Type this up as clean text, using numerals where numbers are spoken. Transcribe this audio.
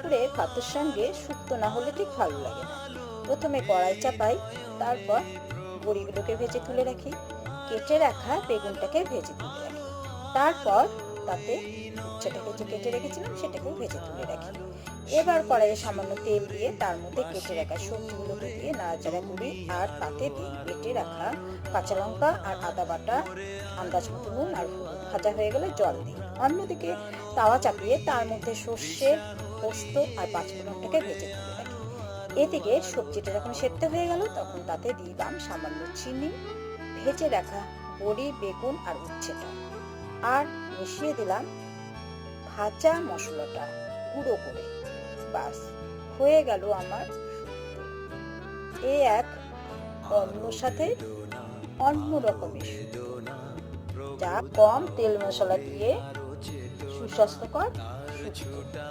দুপুরে ভাতের সঙ্গে শুক্তো না হলে ঠিক ভালো লাগে না। প্রথমে কড়াই চাপাই, তারপর বড়িগুলোকে ভেজে তুলে রাখি, কেটে রাখা বেগুনটাকে ভেজে তুলে রাখি, তারপর তাতে উচ্ছেটাকে যে কেটে রেখেছিলাম সেটাকেও ভেজে তুলে রাখি। এবার কড়াইয়ে সামান্য তেল দিয়ে তার মধ্যে কেটে রাখা সবজিগুলোকে দিয়ে নাড়াচাড়া করি, আর তাতে দিই বেটে রাখা কাঁচা লঙ্কা আর আদা বাটা, আন্দাজ মতো নুন আর হলুদ। ভাজা হয়ে গেলে জল দিই। অন্যদিকে তাওয়া চাপিয়ে তার মধ্যে সর্ষে, পোস্ত আর পাঁচফোড়নটাকে ভেজে তুলে রাখি। এদিকে সবজিটা যখন সেদ্ধ হয়ে গেল তখন তাতে দিলাম সামান্য চিনি, ভেজে রাখা বড়ি, বেগুন আর উচ্ছেটা, আর মিশিয়ে দিলাম ভাজা মশলাটা গুঁড়ো করে। বাস, হয়ে গেল আমার শুক্তো। এ এক অন্য সাথে অন্য রকমের শুক্তো, যা কম তেল মশলা দিয়ে সুস্বাস্থ্যকর শুক্তো।